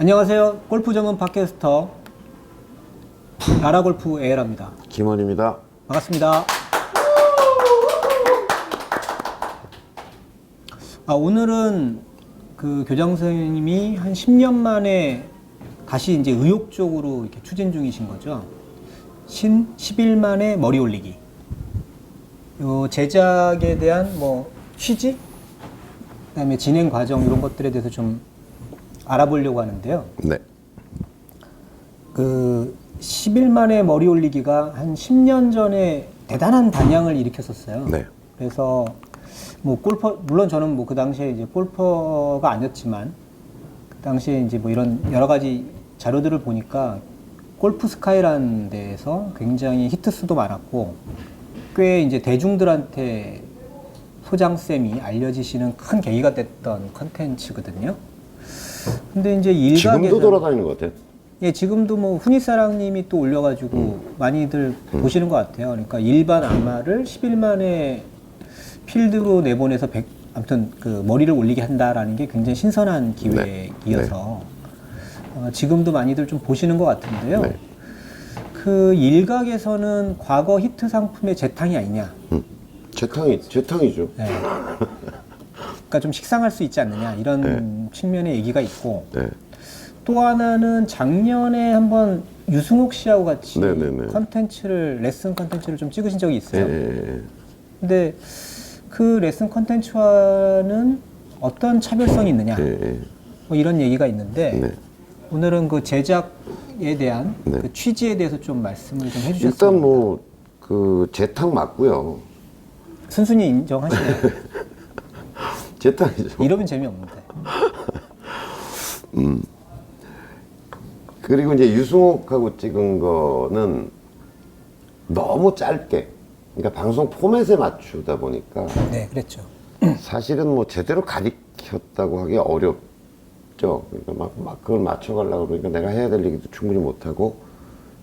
안녕하세요. 골프 전문 팟캐스터 라라골프 에라입니다. 김원입니다. 반갑습니다. 오늘은 그 교장 선생님이 한 10년 만에 다시 이제 의욕적으로 이렇게 추진 중이신 거죠. 10일 만에 머리 올리기. 요 제작에 대한 뭐 취지, 그다음에 진행 과정 이런 것들에 대해서 좀 알아보려고 하는데요. 네. 그 10일 만에 머리 올리기가 한 10년 전에 대단한 반향을 일으켰었어요. 네. 그래서 뭐 골퍼, 물론 저는 뭐 그 당시에 이제 골퍼가 아니었지만 그 당시에 이제 뭐 이런 여러 가지 자료들을 보니까 골프 스카이라는 데에서 굉장히 히트수도 많았고 꽤 이제 대중들한테 소장쌤이 알려지시는 큰 계기가 됐던 컨텐츠거든요. 근데 이제 일각에서 지금도 돌아다니는 것 같아요. 예, 지금도 뭐 훈이사랑님이 또 올려가지고 많이들 보시는 것 같아요. 그러니까 일반 아마를 10일 만에 필드로 내보내서 아무튼 그 머리를 올리게 한다라는 게 굉장히 신선한 기획이어서 지금도 많이들 좀 보시는 것 같은데요. 네. 그 일각에서는 과거 히트 상품의 재탕이 아니냐. 재탕이죠. 네. 그러니까 좀 식상할 수 있지 않느냐 이런 측면의 얘기가 있고. 네. 또 하나는 작년에 한번 유승욱 씨하고 같이 네네네. 레슨 컨텐츠를 좀 찍으신 적이 있어요. 네. 근데 그 레슨 컨텐츠와는 어떤 차별성이 있느냐, 네. 뭐 이런 얘기가 있는데 네. 오늘은 그 제작에 대한 네. 그 취지에 대해서 좀 말씀을 좀 해주셨으면. 일단 뭐 그 재탕 맞고요. 순순히 인정하시네요. 재탕이죠. 이러면 재미없는데. 그리고 이제 유승욱하고 찍은 거는 너무 짧게, 그러니까 방송 포맷에 맞추다 보니까 네, 그랬죠. 사실은 뭐 제대로 가리켰다고 하기 어렵죠. 그러니까 막 그걸 맞춰가려고 그러니까 내가 해야 될 얘기도 충분히 못하고,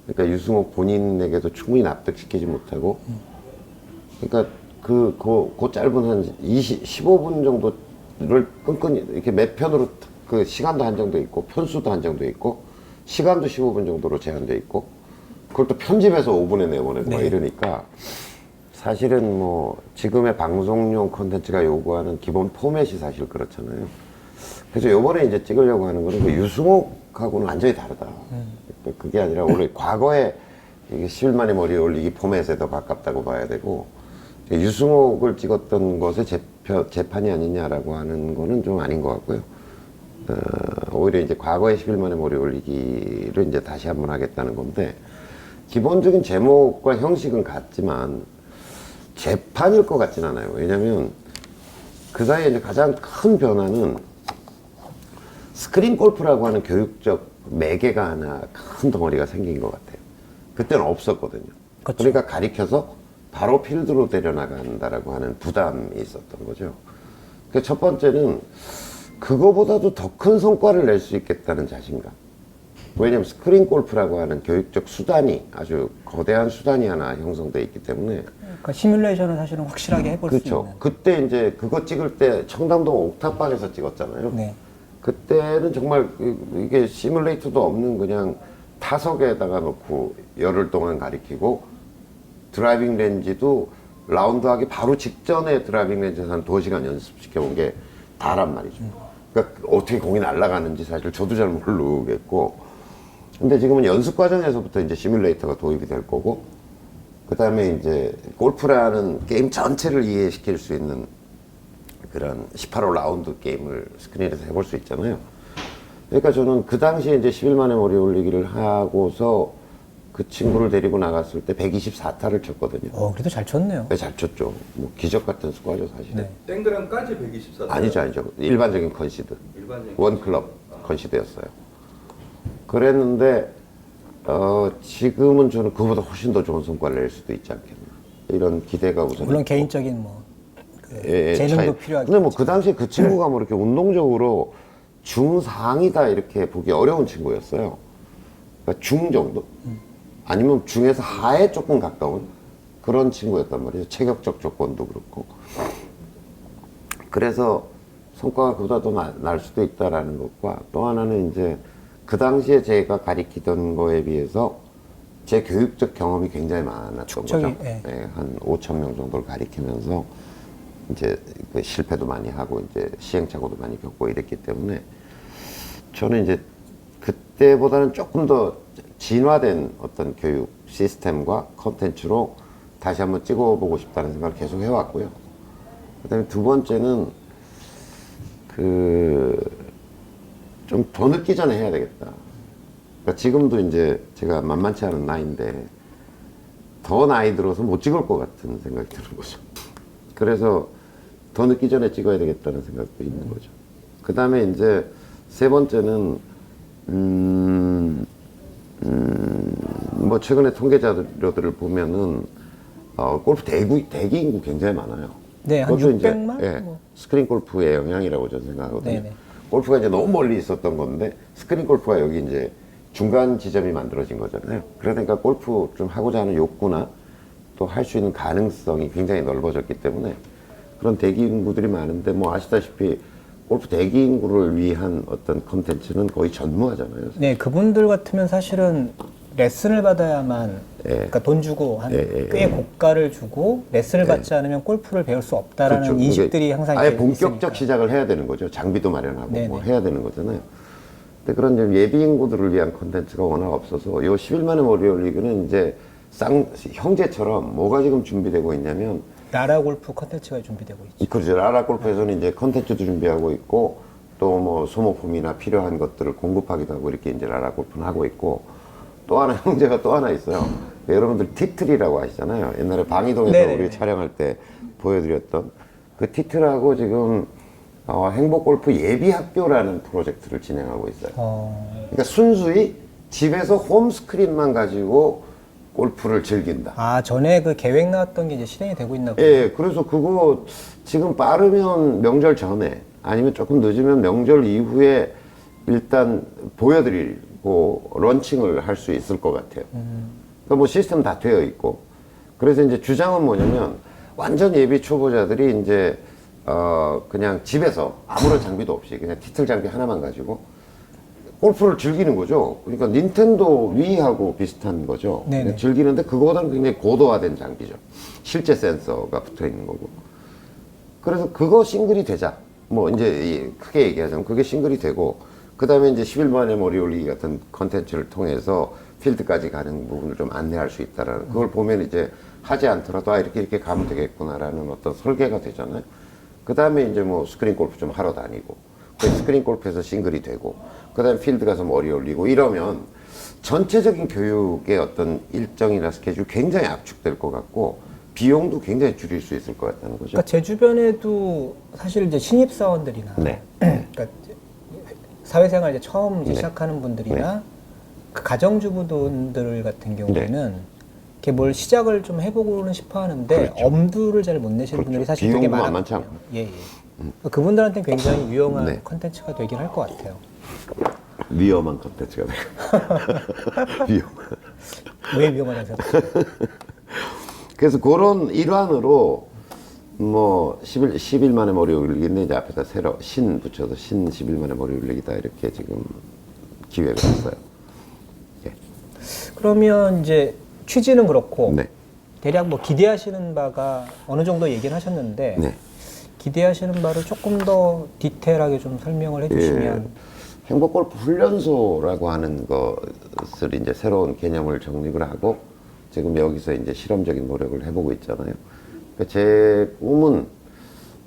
그러니까 유승욱 본인에게도 충분히 납득시키지 못하고, 그러니까 그 짧은 한 15분 정도를 끈끈이 이렇게 몇 편으로 그 시간도 한정돼 있고, 편수도 한정돼 있고, 시간도 15분 정도로 제한돼 있고, 그걸 또 편집해서 5분에 내보내고 막 이러니까 사실은 뭐 지금의 방송용 콘텐츠가 요구하는 기본 포맷이 사실 그렇잖아요. 그래서 요번에 이제 찍으려고 하는 거는 그 유승욱하고는 완전히 다르다. 그러니까 그게 아니라 원래 과거에 이게 10일 만에 머리 올리기 포맷에 더 가깝다고 봐야 되고, 유승욱을 찍었던 것의 재판이 아니냐라고 하는 거는 좀 아닌 것 같고요. 오히려 이제 과거에 10일 만에 머리 올리기를 이제 다시 한번 하겠다는 건데, 기본적인 제목과 형식은 같지만 재판일 것 같진 않아요. 왜냐면 그 사이에 이제 가장 큰 변화는 스크린 골프라고 하는 교육적 매개가 하나 큰 덩어리가 생긴 것 같아요. 그때는 없었거든요. 그렇죠. 그러니까 가리켜서 바로 필드로 데려나간다라고 하는 부담이 있었던 거죠. 그 첫 번째는 그거보다도 더 큰 성과를 낼 수 있겠다는 자신감. 왜냐면 스크린 골프라고 하는 교육적 수단이 아주 거대한 수단이 하나 형성되어 있기 때문에. 그러니까 시뮬레이션을 사실은 확실하게 해볼 수 그렇죠. 있는. 그때 이제 그거 찍을 때 청담동 옥탑방에서 찍었잖아요. 네. 그때는 정말 이게 시뮬레이터도 없는 그냥 타석에다가 놓고 열흘 동안 가리키고, 드라이빙 렌지도 라운드하기 바로 직전에 드라이빙 렌지에서 한 2시간 연습시켜본 게 다란 말이죠. 그러니까 어떻게 공이 날아가는지 사실 저도 잘 모르겠고, 근데 지금은 연습 과정에서부터 이제 시뮬레이터가 도입이 될 거고, 그 다음에 이제 골프라는 게임 전체를 이해시킬 수 있는 그런 18홀 라운드 게임을 스크린에서 해볼 수 있잖아요. 그러니까 저는 그 당시에 이제 10일 만에 머리 올리기를 하고서 그 친구를 데리고 나갔을 때 124타를 쳤거든요. 그래도 잘 쳤네요. 네, 잘 쳤죠. 뭐 기적 같은 스코어죠, 사실은. 네. 땡그랑까지 124. 아니죠. 일반적인 컨시드. 일반적인 원클럽 컨시드였어요. 그랬는데, 지금은 저는 그보다 훨씬 더 좋은 성과를 낼 수도 있지 않겠나. 이런 기대가 우선. 물론 있고. 개인적인 뭐 차이. 재능도 필요하겠죠. 근데 뭐 그 당시에 그 친구가 뭐 이렇게 운동적으로 중상이다 이렇게 보기 어려운 친구였어요. 그러니까 중 정도? 아니면 중에서 하에 조금 가까운 그런 친구였단 말이죠. 체격적 조건도 그렇고. 그래서 성과가 그보다 더 날 수도 있다라는 것과, 또 하나는 이제 그 당시에 제가 가리키던 거에 비해서 제 교육적 경험이 굉장히 많았던 축적이, 거죠. 예. 네, 한 5천 명 정도를 가리키면서 이제 그 실패도 많이 하고 이제 시행착오도 많이 겪고 이랬기 때문에 저는 이제 그때보다는 조금 더 진화된 어떤 교육 시스템과 컨텐츠로 다시 한번 찍어보고 싶다는 생각을 계속 해왔고요. 그다음에 두 번째는 좀 더 늦기 전에 해야 되겠다. 그러니까 지금도 이제 제가 만만치 않은 나이인데 더 나이 들어서 못 찍을 것 같은 생각이 드는 거죠. 그래서 더 늦기 전에 찍어야 되겠다는 생각도 있는 거죠. 그 다음에 이제 세 번째는 뭐 최근에 통계 자료들을 보면은 골프 대기 인구 굉장히 많아요. 네, 한 그것도 이제, 600만? 예, 뭐. 스크린 골프의 영향이라고 저는 생각하거든요. 네네. 골프가 이제 너무 멀리 있었던 건데 스크린 골프가 여기 이제 중간 지점이 만들어진 거잖아요. 그러니까 골프 좀 하고자 하는 욕구나 또 할 수 있는 가능성이 굉장히 넓어졌기 때문에 그런 대기 인구들이 많은데 뭐 아시다시피 골프 대기 인구를 위한 어떤 컨텐츠는 거의 전무하잖아요. 네, 그분들 같으면 사실은 레슨을 받아야만, 예. 그러니까 돈 주고 한 예. 꽤 고가를 주고 레슨을 받지 않으면 골프를 배울 수 없다라는 그렇죠. 인식들이 항상 아예 이렇게 본격적 있으니까. 시작을 해야 되는 거죠. 장비도 마련하고 네네. 뭐 해야 되는 거잖아요. 근데 그런 좀 예비 인구들을 위한 콘텐츠가 워낙 없어서 요 10일만의 월요일 리그는 이제 형제처럼 뭐가 지금 준비되고 있냐면 라라 골프 컨텐츠가 준비되고 있죠. 그렇죠. 라라 골프에서는 이제 컨텐츠도 준비하고 있고 또 뭐 소모품이나 필요한 것들을 공급하기도 하고 이렇게 이제 라라 골프는 하고 있고 또 하나 형제가 또 하나 있어요. 여러분들 티틀이라고 아시잖아요. 옛날에 방이동에서 네네네. 우리 촬영할 때 보여드렸던 그 티틀하고 지금 행복골프 예비학교라는 프로젝트를 진행하고 있어요. 그러니까 순수히 집에서 홈스크린만 가지고 골프를 즐긴다. 아, 전에 그 계획 나왔던 게 이제 실행이 되고 있나 보요. 예, 그래서 그거 지금 빠르면 명절 전에 아니면 조금 늦으면 명절 이후에 일단 보여드리고 런칭을 할 수 있을 것 같아요. 그러니까 뭐 시스템 다 되어 있고. 그래서 이제 주장은 뭐냐면 완전 예비 초보자들이 이제 그냥 집에서 아무런 장비도 없이 그냥 티틀 장비 하나만 가지고 골프를 즐기는 거죠. 그러니까 닌텐도 위하고 비슷한 거죠. 네네. 그냥 즐기는데 그거보다는 굉장히 고도화된 장비죠. 실제 센서가 붙어 있는 거고. 그래서 그거 싱글이 되자. 뭐 이제 크게 얘기하자면 그게 싱글이 되고 그 다음에 이제 10일 만에 머리 올리기 같은 컨텐츠를 통해서 필드까지 가는 부분을 좀 안내할 수 있다라는 그걸 보면 이제 하지 않더라도 이렇게 가면 되겠구나라는 어떤 설계가 되잖아요. 그 다음에 이제 뭐 스크린 골프 좀 하러 다니고 그 스크린 골프에서 싱글이 되고 그 다음에 필드 가서 머리 올리고 이러면 전체적인 교육의 어떤 일정이나 스케줄 굉장히 압축될 것 같고 비용도 굉장히 줄일 수 있을 것 같다는 거죠. 그러니까 제 주변에도 사실 이제 신입 사원들이나 네. 그러니까 사회생활 이제 처음 이제 네. 시작하는 분들이나 그 가정주부들 같은 네. 경우에는 이렇게 뭘 시작을 좀 해보고는 싶어 하는데 그렇죠. 엄두를 잘 못 내시는 그렇죠. 분들이 사실 되게 비용도 많아요. 만만치 않고. 예, 예. 그분들한테 굉장히 유용한 네. 컨텐츠가 되긴 할 것 같아요. 위험한 컨텐츠가 돼요. 위험한. 왜 위험하다고 생각하세요? 그래서 그런 일환으로 뭐 10일 만에 머리 올리기인데 이제 앞에다 새로 신 붙여서 신 10일 만에 머리 올리기다 이렇게 지금 기획을 했어요. 예. 그러면 이제 취지는 그렇고 네. 대략 뭐 기대하시는 바가 어느 정도 얘기는 하셨는데 네. 기대하시는 바를 조금 더 디테일하게 좀 설명을 해주시면. 행복골프 훈련소라고 하는 것을 이제 새로운 개념을 정립을 하고 지금 여기서 이제 실험적인 노력을 해보고 있잖아요. 그러니까 제 꿈은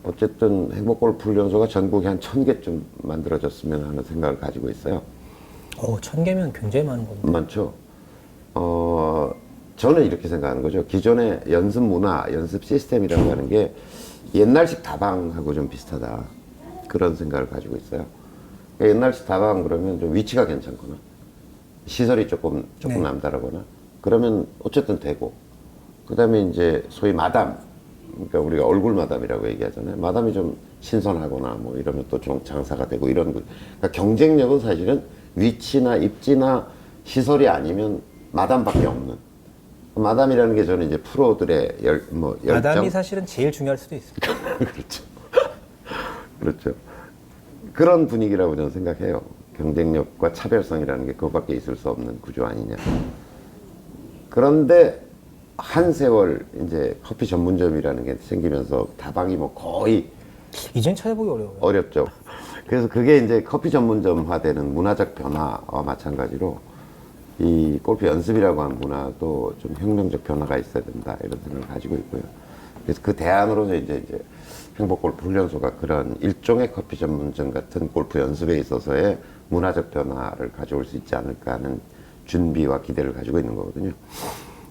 어쨌든 행복골프 훈련소가 전국에 한 1000개쯤 만들어졌으면 하는 생각을 가지고 있어요. 1000개면 굉장히 많은 겁니다. 많죠. 저는 이렇게 생각하는 거죠. 기존의 연습 문화, 연습 시스템이라고 하는 게 옛날식 다방하고 좀 비슷하다. 그런 생각을 가지고 있어요. 그러니까 옛날식 다방 그러면 좀 위치가 괜찮거나 시설이 조금 네. 남다르거나 그러면 어쨌든 되고 그 다음에 이제 소위 마담, 그러니까 우리가 얼굴 마담이라고 얘기하잖아요. 마담이 좀 신선하거나 뭐 이러면 또 좀 장사가 되고 이런 거. 그러니까 경쟁력은 사실은 위치나 입지나 시설이 아니면 마담밖에 없는. 마담이라는 게 저는 이제 프로들의 열정. 마담이 사실은 제일 중요할 수도 있습니다. 그렇죠. 그렇죠. 그런 분위기라고 저는 생각해요. 경쟁력과 차별성이라는 게 그것밖에 있을 수 없는 구조 아니냐. 그런데 한 세월 이제 커피 전문점이라는 게 생기면서 다방이 뭐 거의 이젠 찾아보기 어려워요. 어렵죠. 그래서 그게 이제 커피 전문점화되는 문화적 변화와 마찬가지로 이 골프 연습이라고 하는 문화도 좀 혁명적 변화가 있어야 된다 이런 생각을 가지고 있고요. 그래서 그 대안으로서 이제 행복골프 훈련소가 그런 일종의 커피 전문점 같은 골프 연습에 있어서의 문화적 변화를 가져올 수 있지 않을까 하는 준비와 기대를 가지고 있는 거거든요.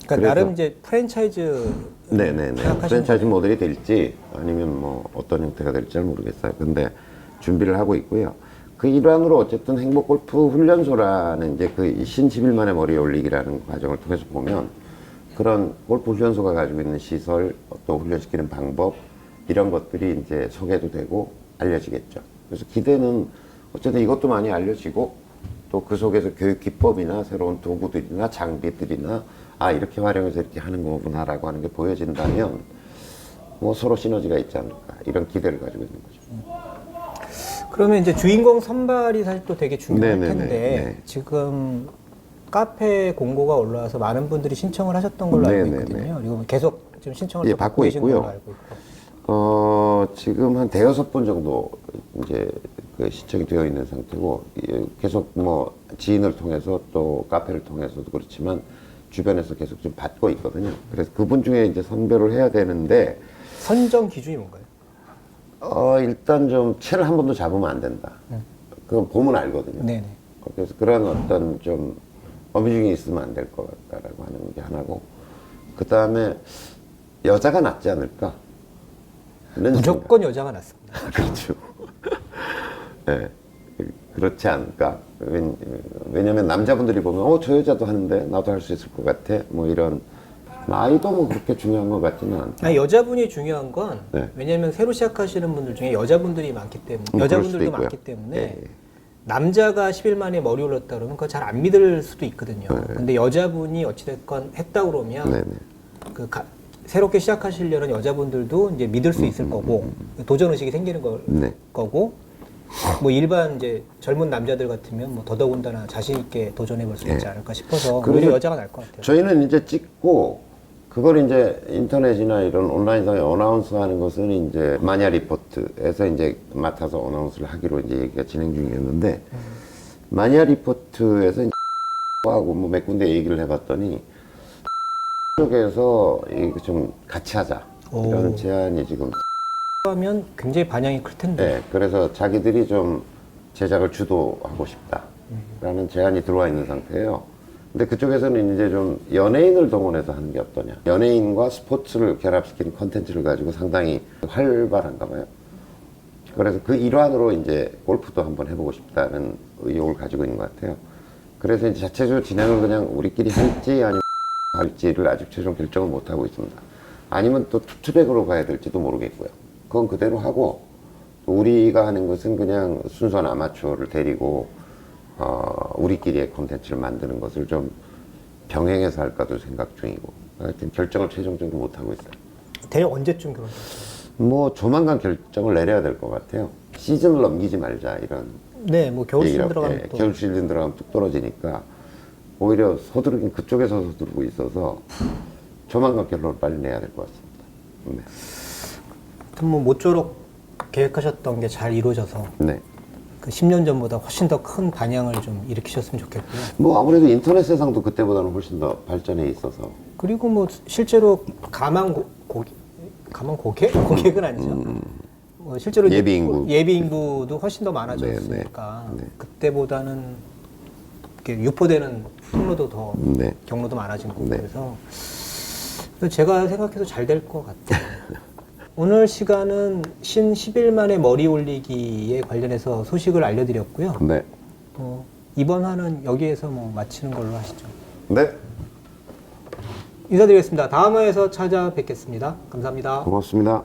그러니까 나름 이제 프랜차이즈 네네네. 생각하시는 프랜차이즈 모델이 될지 아니면 뭐 어떤 형태가 될지 잘 모르겠어요. 근데 준비를 하고 있고요. 그 일환으로 어쨌든 행복골프 훈련소라는 이제 그 신집일만의 머리에 올리기라는 과정을 통해서 보면 그런 골프 훈련소가 가지고 있는 시설, 또 훈련시키는 방법 이런 것들이 이제 소개도 되고 알려지겠죠. 그래서 기대는 어쨌든 이것도 많이 알려지고 또 그 속에서 교육 기법이나 새로운 도구들이나 장비들이나 아 이렇게 활용해서 이렇게 하는 거구나라고 하는 게 보여진다면 뭐 서로 시너지가 있지 않을까 이런 기대를 가지고 있는 거죠. 그러면 이제 주인공 선발이 사실 또 되게 중요할 네네네, 텐데 네. 지금 카페 공고가 올라와서 많은 분들이 신청을 하셨던 걸로 알고 네네네. 있거든요. 그리고 계속 지금 신청을 예, 또 받고 계신 있고요. 걸로 알고 있고. 지금 한 대여섯 번 정도 이제 그 신청이 되어 있는 상태고 계속 뭐 지인을 통해서 또 카페를 통해서도 그렇지만 주변에서 계속 좀 받고 있거든요. 그래서 그분 중에 이제 선별을 해야 되는데 선정 기준이 뭔가요? 일단 좀 채를 한 번도 잡으면 안 된다. 그건 보면 알거든요. 네네. 그래서 그런 어떤 좀 어미중이 있으면 안 될 것 같다라고 하는 게 하나고, 그 다음에 여자가 낫지 않을까? 무조건 여자가 낫습니다. 그렇죠. 네, 그렇지 않을까? 왜냐면 남자분들이 보면 저 여자도 하는데 나도 할 수 있을 것 같아. 뭐 이런 나이도 뭐 그렇게 중요한 것 같지는 않다. 아니, 여자분이 중요한 건 네. 왜냐면 새로 시작하시는 분들 중에 여자분들이 많기 때문에 그럴 수도 여자분들도 있고요. 많기 때문에 예, 예. 남자가 10일 만에 머리 올렸다 그러면 그거 잘 안 믿을 수도 있거든요. 네. 근데 여자분이 어찌됐건 했다 그러면 네네. 새롭게 시작하시려는 여자분들도 이제 믿을 수 있을 거고 도전 의식이 생기는 네. 거고 뭐 일반 이제 젊은 남자들 같으면 뭐 더더군다나 자신 있게 도전해 볼 수 있지 않을까 싶어서 그래서 오히려 여자가 나을 것 같아요. 저희는 이제 찍고 그걸 이제 인터넷이나 이런 온라인상에 어나운스 하는 것은 이제 마냐 리포트에서 이제 맡아서 어나운스를 하기로 이제 얘기가 진행 중이었는데 마냐 리포트에서 하고 뭐 몇 군데 얘기를 해봤더니 쪽에서 좀 같이 하자 이런 제안이 지금 하면 굉장히 반향이 클 텐데. 네, 그래서 자기들이 좀 제작을 주도하고 싶다라는 제안이 들어와 있는 상태예요. 근데 그쪽에서는 이제 좀 연예인을 동원해서 하는 게 어떠냐. 연예인과 스포츠를 결합시키는 컨텐츠를 가지고 상당히 활발한가 봐요. 그래서 그 일환으로 이제 골프도 한번 해보고 싶다는 의욕을 가지고 있는 것 같아요. 그래서 이제 자체적으로 진행을 그냥 우리끼리 할지 아니면 할지를 아직 최종 결정을 못 하고 있습니다. 아니면 또 투트랙으로 가야 될지도 모르겠고요. 그건 그대로 하고, 우리가 하는 것은 그냥 순수한 아마추어를 데리고 우리끼리의 콘텐츠를 만드는 것을 좀 병행해서 할까도 생각 중이고, 하여튼 결정을 최종적으로 못 하고 있어요. 대략 언제쯤 결혼? 뭐 조만간 결정을 내려야 될 것 같아요. 시즌을 넘기지 말자 이런. 네, 뭐 겨울 시즌 얘기라고, 들어가면 예, 또 겨울 시즌 들어가면 뚝 떨어지니까 오히려 서두르긴 그쪽에서 서두르고 있어서 조만간 결론을 빨리 내야 될 것 같습니다. 네. 하여튼 뭐 모쪼록 계획하셨던 게 잘 이루어져서 네. 그 10년 전보다 훨씬 더 큰 반향을 좀 일으키셨으면 좋겠고요. 뭐 아무래도 인터넷 세상도 그때보다는 훨씬 더 발전해 있어서. 그리고 뭐 실제로 고객은 아니죠. 뭐 실제로 이제 예비 인구. 예비 인구도 훨씬 더 많아졌으니까 네, 네. 그때보다는 이렇게 유포되는 폭로도 더 네. 경로도 많아진 거고 네. 그래서 제가 생각해도 잘 될 것 같아요. 오늘 시간은 신 10일 만에 머리 올리기에 관련해서 소식을 알려드렸고요. 네. 이번 화는 여기에서 뭐 마치는 걸로 하시죠. 네. 인사드리겠습니다. 다음 화에서 찾아뵙겠습니다. 감사합니다. 고맙습니다.